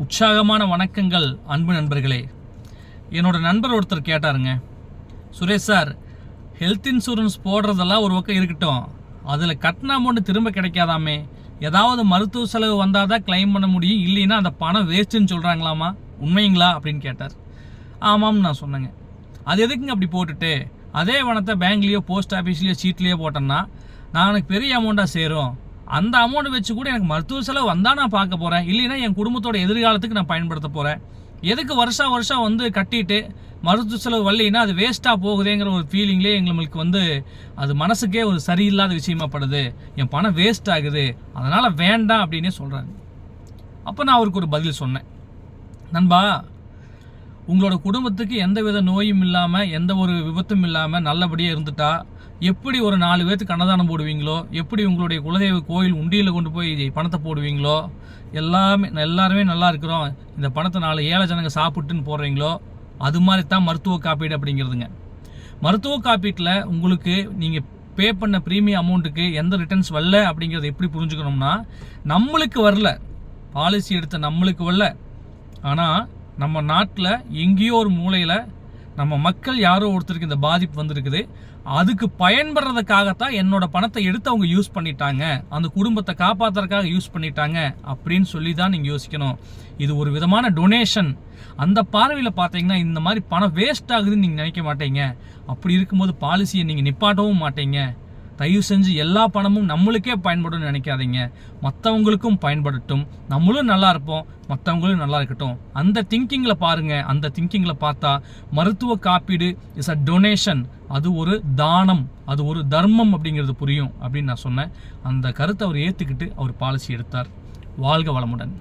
உற்சாகமான வணக்கங்கள் அன்பு நண்பர்களே. என்னோட நண்பர் ஒருத்தர் கேட்டாருங்க, சுரேஷ் சார், ஹெல்த் இன்சூரன்ஸ் போடுறதெல்லாம் ஒரு பக்கம் இருக்கட்டும், அதில் கட்டின அமௌண்ட் திரும்ப கிடைக்காதாமே, ஏதாவது மருத்துவ செலவு வந்தால் தான் கிளைம் பண்ண முடியும், இல்லைன்னா அந்த பணம் வேஸ்ட்டுன்னு சொல்கிறாங்களாமா, உண்மைங்களா அப்படின்னு கேட்டார். ஆமாம்னு நான் சொன்னேங்க. அது எதுக்குங்க அப்படி போட்டுட்டு அதே பணத்தை பேங்க்லேயோ போஸ்ட் ஆஃபீஸ்லேயோ சீட்லேயோ போட்டேன்னா நான் எனக்கு பெரிய அமௌண்ட்டாக சேரும், அந்த அமௌண்ட் வச்சு கூட எனக்கு மருத்துவ செலவு வந்தால் நான் பார்க்க போகிறேன், இல்லைன்னா என் குடும்பத்தோட எதிர்காலத்துக்கு நான் பயன்படுத்த போகிறேன். எதுக்கு வருஷம் வந்து கட்டிட்டு மருத்துவ செலவு வரலைன்னா அது வேஸ்ட்டாக போகுதேங்கிற ஒரு ஃபீலிங்லேயே எங்களுக்கு அது மனசுக்கே ஒரு சரியில்லாத விஷயமா படுது, என் பணம் வேஸ்ட் ஆகுது, அதனால் வேண்டாம் அப்படின்னே சொல்கிறாங்க. அப்போ நான் அவருக்கு ஒரு பதில் சொன்னேன், நண்பா, உங்களோட குடும்பத்துக்கு எந்த வித நோயும் இல்லாமல் எந்த ஒரு விபத்தும் இல்லாமல் நல்லபடியாக இருந்துட்டா எப்படி ஒரு 4 பேர்த்துக்கு அன்னதானம் போடுவீங்களோ, எப்படி உங்களுடைய குலதெய்வ கோயில் உண்டியில் கொண்டு போய் பணத்தை போடுவீங்களோ, எல்லாருமே நல்லா இருக்கிறோம், இந்த பணத்தை 4 ஏழை ஜனங்க சாப்பிட்டுன்னு போடுறீங்களோ, அது மாதிரி தான் மருத்துவ காப்பீடு அப்படிங்கிறதுங்க. மருத்துவ காப்பீட்டில் உங்களுக்கு நீங்கள் பே பண்ண ப்ரீமியம் அமௌண்ட்டுக்கு எந்த ரிட்டர்ன்ஸ் வரல அப்படிங்கிறத எப்படி புரிஞ்சுக்கணும்னா, நம்மளுக்கு வரல, பாலிசி எடுத்த நம்மளுக்கு வரல, ஆனால் நம்ம நாட்டில் எங்கேயோ ஒரு மூலையில் நம்ம மக்கள் யாரோ ஒருத்தருக்கு இந்த பாதிப்பு வந்திருக்குது, அதுக்கு பயன்படுறதுக்காகத்தான் என்னோட பணத்தை எடுத்து அவங்க யூஸ் பண்ணிட்டாங்க, அந்த குடும்பத்தை காப்பாற்றுறதுக்காக யூஸ் பண்ணிட்டாங்க அப்படின்னு சொல்லி தான் நீங்கள் யோசிக்கணும். இது ஒரு விதமான டொனேஷன். அந்த பார்வையில் பார்த்தீங்கன்னா இந்த மாதிரி பணம் வேஸ்ட் ஆகுதுன்னு நீங்கள் நினைக்க மாட்டீங்க. அப்படி இருக்கும்போது பாலிசியை நீங்கள் நிப்பாட்டவும் மாட்டீங்க. தயவு செஞ்சு எல்லா பணமும் நம்மளுக்கே பயன்படும் நினைக்காதீங்க, மற்றவங்களுக்கும் பயன்படட்டும், நம்மளும் நல்லா இருப்போம், மற்றவங்களும் நல்லா இருக்கட்டும். அந்த திங்கிங்கில் பாருங்கள். அந்த திங்கிங்கில் பார்த்தா மருத்துவ காப்பீடு இஸ் அ டொனேஷன், அது ஒரு தானம், அது ஒரு தர்மம் அப்படிங்கிறது புரியும் அப்படின்னு நான் சொன்னேன். அந்த கருத்தை அவர் ஏற்றுக்கிட்டு அவர் பாலிசி எடுத்தார். வாழ்க வளமுடன்.